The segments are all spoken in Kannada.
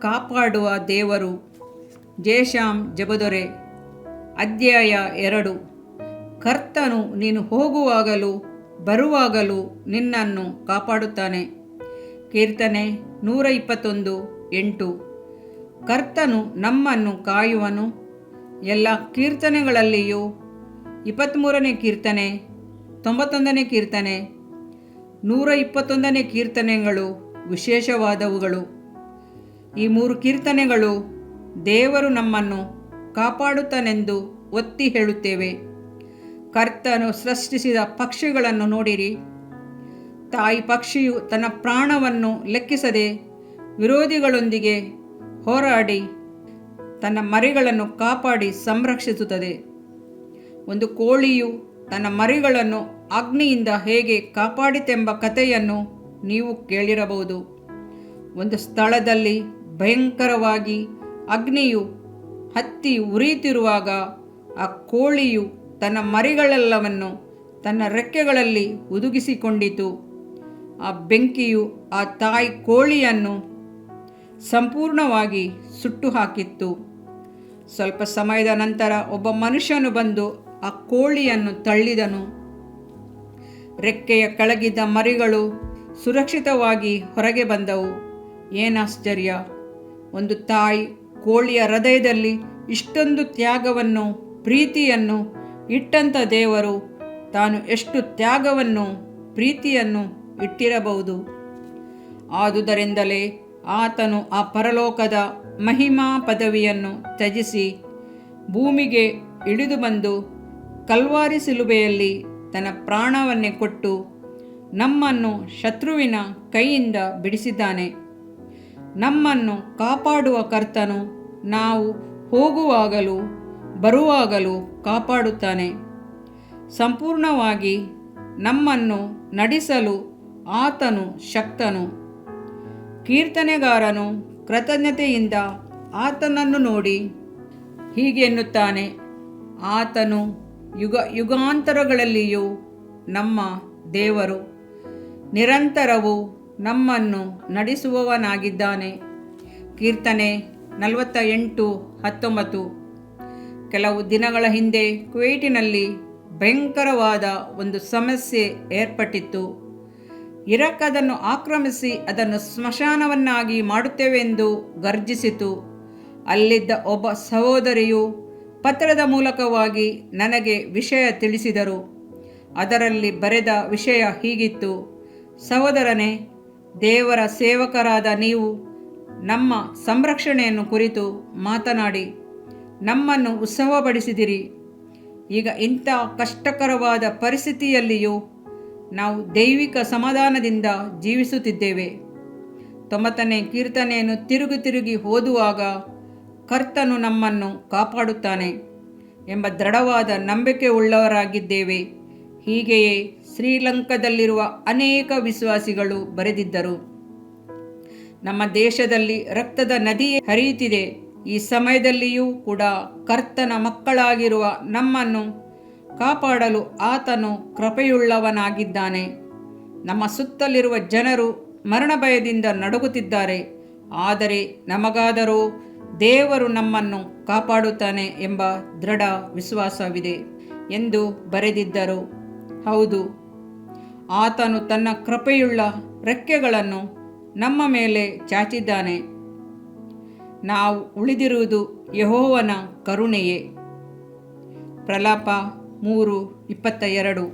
ಕಾಪಾಡುವ ದೇವರು. ಜೇಷಾಮ್ ಜಬದೊರೆ. ಅಧ್ಯಾಯ 2. ಕರ್ತನು ನೀನು ಹೋಗುವಾಗಲೂ ಬರುವಾಗಲೂ ನಿನ್ನನ್ನು ಕಾಪಾಡುತ್ತಾನೆ. ಕೀರ್ತನೆ 121:8. ಕರ್ತನು ನಮ್ಮನ್ನು ಕಾಯುವನು. ಎಲ್ಲ ಕೀರ್ತನೆಗಳಲ್ಲಿಯೂ 23ನೇ ಕೀರ್ತನೆ, 91ನೇ ಕೀರ್ತನೆ, 121ನೇ ಕೀರ್ತನೆಗಳು ವಿಶೇಷವಾದವುಗಳು. ಈ 3 ಕೀರ್ತನೆಗಳು ದೇವರು ನಮ್ಮನ್ನು ಕಾಪಾಡುತ್ತಾನೆಂದು ಒತ್ತಿ ಹೇಳುತ್ತೇವೆ. ಕರ್ತನು ಸೃಷ್ಟಿಸಿದ ಪಕ್ಷಿಗಳನ್ನು ನೋಡಿರಿ. ತಾಯಿ ಪಕ್ಷಿಯು ತನ್ನ ಪ್ರಾಣವನ್ನು ಲೆಕ್ಕಿಸದೆ ವಿರೋಧಿಗಳೊಂದಿಗೆ ಹೋರಾಡಿ ತನ್ನ ಮರಿಗಳನ್ನು ಕಾಪಾಡಿ ಸಂರಕ್ಷಿಸುತ್ತದೆ. ಒಂದು ಕೋಳಿಯು ತನ್ನ ಮರಿಗಳನ್ನು ಅಗ್ನಿಯಿಂದ ಹೇಗೆ ಕಾಪಾಡಿತೆಂಬ ಕಥೆಯನ್ನು ನೀವು ಕೇಳಿರಬಹುದು. ಒಂದು ಸ್ಥಳದಲ್ಲಿ ಭಯಂಕರವಾಗಿ ಅಗ್ನಿಯು ಹತ್ತಿ ಉರಿಯುತ್ತಿರುವಾಗ ಆ ಕೋಳಿಯು ತನ್ನ ಮರಿಗಳೆಲ್ಲವನ್ನು ತನ್ನ ರೆಕ್ಕೆಗಳಲ್ಲಿ ಹುದುಗಿಸಿಕೊಂಡಿತು. ಆ ಬೆಂಕಿಯು ಆ ತಾಯಿ ಕೋಳಿಯನ್ನು ಸಂಪೂರ್ಣವಾಗಿ ಸುಟ್ಟು ಹಾಕಿತ್ತು. ಸ್ವಲ್ಪ ಸಮಯದ ನಂತರ ಒಬ್ಬ ಮನುಷ್ಯನು ಬಂದು ಆ ಕೋಳಿಯನ್ನು ತಳ್ಳಿದನು. ರೆಕ್ಕೆಯ ಕೆಳಗಿದ್ದ ಮರಿಗಳು ಸುರಕ್ಷಿತವಾಗಿ ಹೊರಗೆ ಬಂದವು. ಏನಾಶ್ಚರ್ಯ! ಒಂದು ತಾಯಿ ಕೋಳಿಯ ಹೃದಯದಲ್ಲಿ ಇಷ್ಟೊಂದು ತ್ಯಾಗವನ್ನು, ಪ್ರೀತಿಯನ್ನು ಇಟ್ಟಂಥ ದೇವರು ತಾನು ಎಷ್ಟು ತ್ಯಾಗವನ್ನು, ಪ್ರೀತಿಯನ್ನು ಇಟ್ಟಿರಬಹುದು. ಆದುದರಿಂದಲೇ ಆತನು ಆ ಪರಲೋಕದ ಮಹಿಮಾ ಪದವಿಯನ್ನು ತ್ಯಜಿಸಿ ಭೂಮಿಗೆ ಇಳಿದು ಬಂದು ಕಲ್ವಾರಿ ಶಿಲುಬೆಯಲ್ಲಿ ತನ್ನ ಪ್ರಾಣವನ್ನೇ ಕೊಟ್ಟು ನಮ್ಮನ್ನು ಶತ್ರುವಿನ ಕೈಯಿಂದ ಬಿಡಿಸಿದ್ದಾನೆ. ನಮ್ಮನ್ನು ಕಾಪಾಡುವ ಕರ್ತನು ನಾವು ಹೋಗುವಾಗಲೂ ಬರುವಾಗಲೂ ಕಾಪಾಡುತ್ತಾನೆ. ಸಂಪೂರ್ಣವಾಗಿ ನಮ್ಮನ್ನು ನಡೆಸಲು ಆತನು ಶಕ್ತನು. ಕೀರ್ತನೆಗಾರನು ಕೃತಜ್ಞತೆಯಿಂದ ಆತನನ್ನು ನೋಡಿ ಹೀಗೆ ಎನ್ನುತ್ತಾನೆ: ಆತನು ಯುಗ ಯುಗಾಂತರಗಳಲ್ಲಿಯೂ ನಮ್ಮ ದೇವರು, ನಿರಂತರವೂ ನಮ್ಮನ್ನು ನಡೆಸುವವನಾಗಿದ್ದಾನೆ. ಕೀರ್ತನೆ 48:19. ಕೆಲವು ದಿನಗಳ ಹಿಂದೆ ಕುವೈಟಿನಲ್ಲಿ ಭಯಂಕರವಾದ ಒಂದು ಸಮಸ್ಯೆ ಏರ್ಪಟ್ಟಿತ್ತು. ಇರಾಕ್ ಅದನ್ನು ಆಕ್ರಮಿಸಿ ಅದನ್ನು ಸ್ಮಶಾನವನ್ನಾಗಿ ಮಾಡುತ್ತೇವೆಂದು ಗರ್ಜಿಸಿತು. ಅಲ್ಲಿದ್ದ ಒಬ್ಬ ಸಹೋದರಿಯು ಪತ್ರದ ಮೂಲಕವಾಗಿ ನನಗೆ ವಿಷಯ ತಿಳಿಸಿದರು. ಅದರಲ್ಲಿ ಬರೆದ ವಿಷಯ ಹೀಗಿತ್ತು: ಸಹೋದರನೇ, ದೇವರ ಸೇವಕರಾದ ನೀವು ನಮ್ಮ ಸಂರಕ್ಷಣೆಯನ್ನು ಕುರಿತು ಮಾತನಾಡಿ ನಮ್ಮನ್ನು ಉತ್ಸಾಹಪಡಿಸಿದಿರಿ. ಈಗ ಇಂಥ ಕಷ್ಟಕರವಾದ ಪರಿಸ್ಥಿತಿಯಲ್ಲಿಯೂ ನಾವು ದೈವಿಕ ಸಮಾಧಾನದಿಂದ ಜೀವಿಸುತ್ತಿದ್ದೇವೆ. 90ನೇ ಕೀರ್ತನೆಯನ್ನು ತಿರುಗಿ ಓದುವಾಗ ಕರ್ತನು ನಮ್ಮನ್ನು ಕಾಪಾಡುತ್ತಾನೆ ಎಂಬ ದೃಢವಾದ ನಂಬಿಕೆ ಉಳ್ಳವರಾಗಿದ್ದೇವೆ. ಹೀಗೆಯೇ ಶ್ರೀಲಂಕಾದಲ್ಲಿರುವ ಅನೇಕ ವಿಶ್ವಾಸಿಗಳು ಬರೆದಿದ್ದರು. ನಮ್ಮ ದೇಶದಲ್ಲಿ ರಕ್ತದ ನದಿಯೇ ಹರಿಯುತ್ತಿದೆ. ಈ ಸಮಯದಲ್ಲಿಯೂ ಕೂಡ ಕರ್ತನ ಮಕ್ಕಳಾಗಿರುವ ನಮ್ಮನ್ನು ಕಾಪಾಡಲು ಆತನು ಕೃಪೆಯುಳ್ಳವನಾಗಿದ್ದಾನೆ. ನಮ್ಮ ಸುತ್ತಲಿರುವ ಜನರು ಮರಣ ಭಯದಿಂದ ನಡುಗುತ್ತಿದ್ದಾರೆ. ಆದರೆ ನಮಗಾದರೂ ದೇವರು ನಮ್ಮನ್ನು ಕಾಪಾಡುತ್ತಾನೆ ಎಂಬ ದೃಢ ವಿಶ್ವಾಸವಿದೆ ಎಂದು ಬರೆದಿದ್ದರು. ಹೌದು, ಆತನು ತನ್ನ ಕೃಪೆಯುಳ್ಳ ರೆಕ್ಕೆಗಳನ್ನು ನಮ್ಮ ಮೇಲೆ ಚಾಚಿದ್ದಾನೆ. ನಾವು ಉಳಿದಿರುವುದು ಯೆಹೋವನ ಕರುಣೆಯೇ. ಪ್ರಲಾಪ 3:22.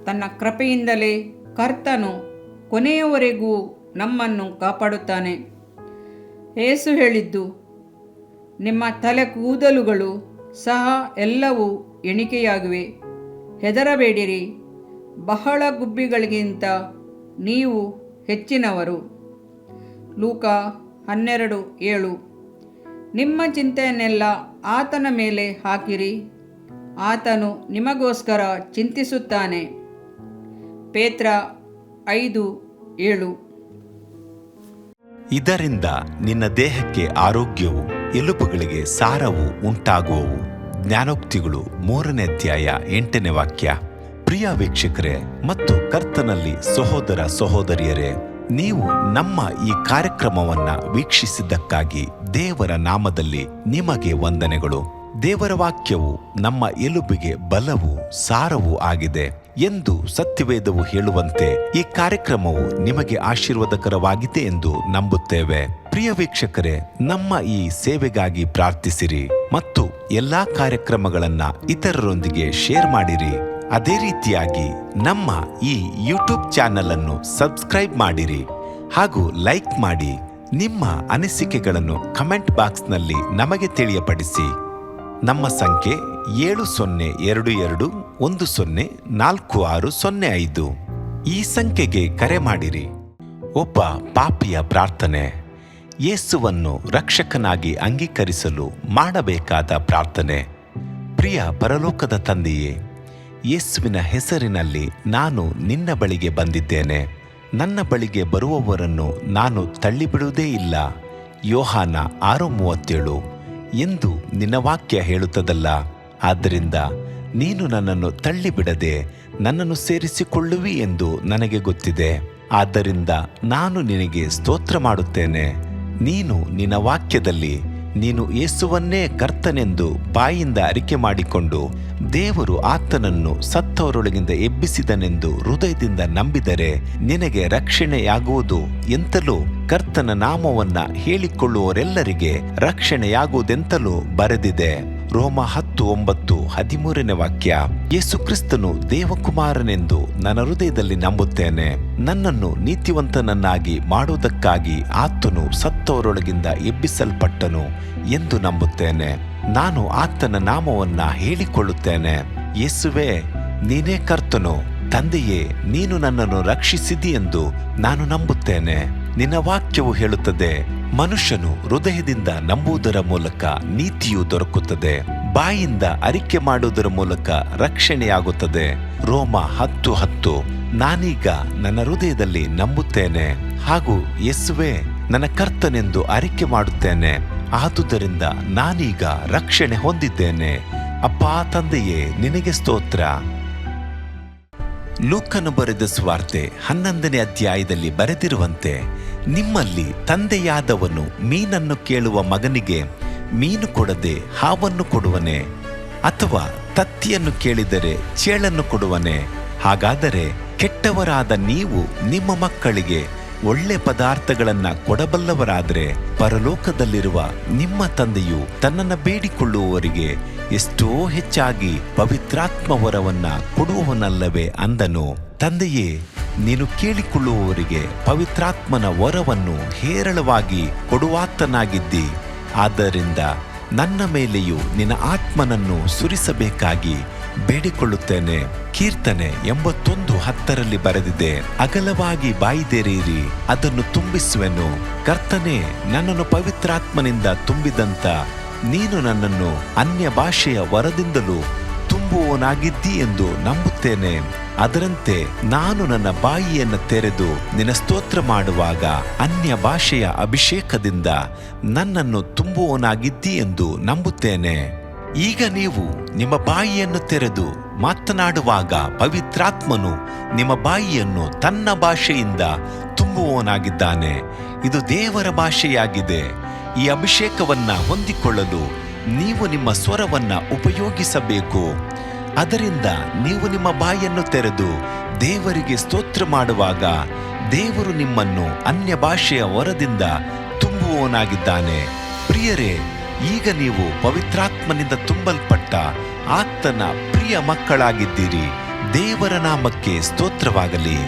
ತನ್ನ ಕೃಪೆಯಿಂದಲೇ ಕರ್ತನು ಕೊನೆಯವರೆಗೂ ನಮ್ಮನ್ನು ಕಾಪಾಡುತ್ತಾನೆ. ಯೇಸು ಹೇಳಿದ್ದು: ನಿಮ್ಮ ತಲೆ ಕೂದಲುಗಳು ಸಹ ಎಲ್ಲವೂ ಎಣಿಕೆಯಾಗಿವೆ. ಹೆದರಬೇಡಿರಿ, ಬಹಳ ಗುಬ್ಬಿಗಳಿಗಿಂತ ನೀವು ಹೆಚ್ಚಿನವರು. ಲೂಕ 12:7. ನಿಮ್ಮ ಚಿಂತೆಯನ್ನೆಲ್ಲ ಆತನ ಮೇಲೆ ಹಾಕಿರಿ, ಆತನು ನಿಮಗೋಸ್ಕರ ಚಿಂತಿಸುತ್ತಾನೆ. ಪೇತ್ರ 5:7. ಇದರಿಂದ ನಿನ್ನ ದೇಹಕ್ಕೆ ಆರೋಗ್ಯವು, ಎಲುಬುಗಳಿಗೆ ಸಾರವು ಉಂಟಾಗುವವು. ಜ್ಞಾನೋಕ್ತಿಗಳು 3ನೇ ಅಧ್ಯಾಯ 8ನೇ ವಾಕ್ಯ. ಪ್ರಿಯ ವೀಕ್ಷಕರೇ ಮತ್ತು ಕರ್ತನಲ್ಲಿ ಸಹೋದರ ಸಹೋದರಿಯರೇ, ನೀವು ನಮ್ಮ ಈ ಕಾರ್ಯಕ್ರಮವನ್ನ ವೀಕ್ಷಿಸಿದ್ದಕ್ಕಾಗಿ ದೇವರ ನಾಮದಲ್ಲಿ ನಿಮಗೆ ವಂದನೆಗಳು. ದೇವರ ವಾಕ್ಯವು ನಮ್ಮ ಎಲುಬಿಗೆ ಬಲವೂ ಸಾರವೂ ಆಗಿದೆ ಎಂದು ಸತ್ಯವೇದವು ಹೇಳುವಂತೆ ಈ ಕಾರ್ಯಕ್ರಮವು ನಿಮಗೆ ಆಶೀರ್ವಾದಕರವಾಗಿದೆ ಎಂದು ನಂಬುತ್ತೇವೆ. ಪ್ರಿಯ ವೀಕ್ಷಕರೇ, ನಮ್ಮ ಈ ಸೇವೆಗಾಗಿ ಪ್ರಾರ್ಥಿಸಿರಿ ಮತ್ತು ಎಲ್ಲಾ ಕಾರ್ಯಕ್ರಮಗಳನ್ನ ಇತರರೊಂದಿಗೆ ಶೇರ್ ಮಾಡಿರಿ. ಅದೇ ರೀತಿಯಾಗಿ ನಮ್ಮ ಈ ಯೂಟ್ಯೂಬ್ ಚಾನೆಲ್ ಅನ್ನು ಸಬ್ಸ್ಕ್ರೈಬ್ ಮಾಡಿರಿ ಹಾಗೂ ಲೈಕ್ ಮಾಡಿ. ನಿಮ್ಮ ಅನಿಸಿಕೆಗಳನ್ನು ಕಮೆಂಟ್ ಬಾಕ್ಸ್ನಲ್ಲಿ ನಮಗೆ ತಿಳಿಯಪಡಿಸಿ. ನಮ್ಮ ಸಂಖ್ಯೆ 7022104605. ಈ ಸಂಖ್ಯೆಗೆ ಕರೆ ಮಾಡಿರಿ. ಒಬ್ಬ ಪಾಪಿಯ ಪ್ರಾರ್ಥನೆ. ಯೇಸುವನ್ನು ರಕ್ಷಕನಾಗಿ ಅಂಗೀಕರಿಸಲು ಮಾಡಬೇಕಾದ ಪ್ರಾರ್ಥನೆ. ಪ್ರಿಯ ಪರಲೋಕದ ತಂದೆಯೇ, ಯೇಸುವಿನ ಹೆಸರಿನಲ್ಲಿ ನಾನು ನಿನ್ನ ಬಳಿಗೆ ಬಂದಿದ್ದೇನೆ. ನನ್ನ ಬಳಿಗೆ ಬರುವವರನ್ನು ನಾನು ತಳ್ಳಿಬಿಡುವುದೇ ಇಲ್ಲ. ಯೋಹಾನ 6:37 ಎಂದು ನಿನ್ನ ವಾಕ್ಯ ಹೇಳುತ್ತದಲ್ಲ. ಆದ್ದರಿಂದ ನೀನು ನನ್ನನ್ನು ತಳ್ಳಿಬಿಡದೆ ನನ್ನನ್ನು ಸೇರಿಸಿಕೊಳ್ಳುವಿ ಎಂದು ನನಗೆ ಗೊತ್ತಿದೆ. ಆದ್ದರಿಂದ ನಾನು ನಿನಗೆ ಸ್ತೋತ್ರ ಮಾಡುತ್ತೇನೆ. ನೀನು ನಿನ್ನ ವಾಕ್ಯದಲ್ಲಿ ನೀನು ಯೇಸುವನ್ನೇ ಕರ್ತನೆಂದು ಬಾಯಿಂದ ಅರಿಕೆ ಮಾಡಿಕೊಂಡು ದೇವರು ಆತನನ್ನು ಸತ್ತವರೊಳಗಿಂದ ಎಬ್ಬಿಸಿದನೆಂದು ಹೃದಯದಿಂದ ನಂಬಿದರೆ ನಿನಗೆ ರಕ್ಷಣೆಯಾಗುವುದು ಎಂತಲೂ ಕರ್ತನ ನಾಮವನ್ನ ಹೇಳಿಕೊಳ್ಳುವವರೆಲ್ಲರಿಗೆ ರಕ್ಷಣೆಯಾಗುವುದೆಂತಲೂ ಬರೆದಿದೆ. ರೋಮ 10:9-13 ವಾಕ್ಯ. ಯೇಸು ಕ್ರಿಸ್ತನು ದೇವಕುಮಾರನೆಂದು ನನ್ನ ಹೃದಯದಲ್ಲಿ ನಂಬುತ್ತೇನೆ. ನನ್ನನ್ನು ನೀತಿವಂತನನ್ನಾಗಿ ಮಾಡುವುದಕ್ಕಾಗಿ ಆತನು ಸತ್ತವರೊಳಗಿಂದ ಎಬ್ಬಿಸಲ್ಪಟ್ಟನು ಎಂದು ನಂಬುತ್ತೇನೆ. ನಾನು ಆತನ ನಾಮವನ್ನ ಹೇಳಿಕೊಳ್ಳುತ್ತೇನೆ. ಯೇಸುವೇ, ನೀನೇ ಕರ್ತನು. ತಂದೆಯೇ, ನೀನು ನನ್ನನ್ನು ರಕ್ಷಿಸಿದಿ ಎಂದು ನಾನು ನಂಬುತ್ತೇನೆ. ನಿನ್ನ ವಾಕ್ಯವು ಹೇಳುತ್ತದೆ, ಮನುಷ್ಯನು ಹೃದಯದಿಂದ ನಂಬುವುದರ ಮೂಲಕ ನೀತಿಯು ದೊರಕುತ್ತದೆ, ಬಾಯಿಂದ ಅರಿಕೆ ಮಾಡುವುದರ ಮೂಲಕ ರಕ್ಷಣೆಯಾಗುತ್ತದೆ. ರೋಮ 10:10. ನಾನೀಗ ನನ್ನ ಹೃದಯದಲ್ಲಿ ನಂಬುತ್ತೇನೆ ಹಾಗೂ ಯೇಸುವೇ ನನ್ನ ಕರ್ತನೆಂದು ಅರಿಕೆ ಮಾಡುತ್ತೇನೆ. ಆದುದರಿಂದ ನಾನೀಗ ರಕ್ಷಣೆ ಹೊಂದಿದ್ದೇನೆ. ಅಪ್ಪಾ ತಂದೆಯೇ, ನಿನಗೆ ಸ್ತೋತ್ರ. ಲೂಕನು ಬರೆದ ಸುವಾರ್ತೆ 11ನೇ ಅಧ್ಯಾಯದಲ್ಲಿ ಬರೆದಿರುವಂತೆ, ನಿಮ್ಮಲ್ಲಿ ತಂದೆಯಾದವನು ಮೀನನ್ನು ಕೇಳುವ ಮಗನಿಗೆ ಮೀನು ಕೊಡದೆ ಹಾವನ್ನು ಕೊಡುವನೆ? ಅಥವಾ ತತ್ತಿಯನ್ನು ಕೇಳಿದರೆ ಚೇಳನ್ನು ಕೊಡುವನೆ? ಹಾಗಾದರೆ ಕೆಟ್ಟವರಾದ ನೀವು ನಿಮ್ಮ ಮಕ್ಕಳಿಗೆ ಒಳ್ಳೆ ಪದಾರ್ಥಗಳನ್ನ ಕೊಡಬಲ್ಲವರಾದರೆ ಪರಲೋಕದಲ್ಲಿರುವ ನಿಮ್ಮ ತಂದೆಯು ತನ್ನನ್ನು ಬೇಡಿಕೊಳ್ಳುವವರಿಗೆ ಎಷ್ಟೋ ಹೆಚ್ಚಾಗಿ ಪವಿತ್ರಾತ್ಮ ವರವನ್ನ ಕೊಡುವವನಲ್ಲವೇ ಅಂದನು. ತಂದೆಯೇ, ನೀನು ಕೇಳಿಕೊಳ್ಳುವವರಿಗೆ ಪವಿತ್ರಾತ್ಮನ ವರವನ್ನು ಹೇರಳವಾಗಿ ಕೊಡುವಾತನಾಗಿದ್ದಿ. ಆದ್ದರಿಂದ ನನ್ನ ಮೇಲೆಯೂ ನಿನ್ನ ಆತ್ಮನನ್ನು ಸುರಿಸಬೇಕಾಗಿ ಬೇಡಿಕೊಳ್ಳುತ್ತೇನೆ. ಕೀರ್ತನೆ 81:10 ಬರೆದಿದೆ, ಅಗಲವಾಗಿ ಬಾಯಿದೆರೆಯಿರಿ, ಅದನ್ನು ತುಂಬಿಸುವೆನು. ಕರ್ತನೇ, ನನ್ನನ್ನು ಪವಿತ್ರಾತ್ಮನಿಂದ ತುಂಬಿದಂತ ನೀನು ನನ್ನನ್ನು ಅನ್ಯ ಭಾಷೆಯ ವರದಿಂದಲೂ ತುಂಬುವವನಾಗಿದ್ದಿ ಎಂದು ನಂಬುತ್ತೇನೆ. ಅದರಂತೆ ನಾನು ನನ್ನ ಬಾಯಿಯನ್ನು ತೆರೆದು ನಿನ್ನ ಸ್ತೋತ್ರ ಮಾಡುವಾಗ ಅನ್ಯ ಭಾಷೆಯ ಅಭಿಷೇಕದಿಂದ ನನ್ನನ್ನು ತುಂಬುವವನಾಗಿದ್ದಿ ಎಂದು ನಂಬುತ್ತೇನೆ. ಈಗ ನೀವು ನಿಮ್ಮ ಬಾಯಿಯನ್ನು ತೆರೆದು ಮಾತನಾಡುವಾಗ ಪವಿತ್ರಾತ್ಮನು ನಿಮ್ಮ ಬಾಯಿಯನ್ನು ತನ್ನ ಭಾಷೆಯಿಂದ ತುಂಬುವವನಾಗಿದ್ದಾನೆ. ಇದು ದೇವರ ಭಾಷೆಯಾಗಿದೆ. ಈ ಅಭಿಷೇಕವನ್ನ ಹೊಂದಿಕೊಳ್ಳಲು ನೀವು ನಿಮ್ಮ ಸ್ವರವನ್ನ ಉಪಯೋಗಿಸಬೇಕು. ಅದರಿಂದ ನೀವು ನಿಮ್ಮ ಬಾಯನ್ನು ತೆರೆದು ದೇವರಿಗೆ ಸ್ತೋತ್ರ ಮಾಡುವಾಗ ದೇವರು ನಿಮ್ಮನ್ನು ಅನ್ಯ ಭಾಷೆಯ ವರದಿಂದ ತುಂಬುವವನಾಗಿದ್ದಾನೆ. ಪ್ರಿಯರೇ, ಈಗ ನೀವು ಪವಿತ್ರಾತ್ಮನಿಂದ ತುಂಬಲ್ಪಟ್ಟ ಆತನ ಪ್ರಿಯ ಮಕ್ಕಳಾಗಿದ್ದೀರಿ. ದೇವರ ನಾಮಕ್ಕೆ ಸ್ತೋತ್ರವಾಗಲಿ.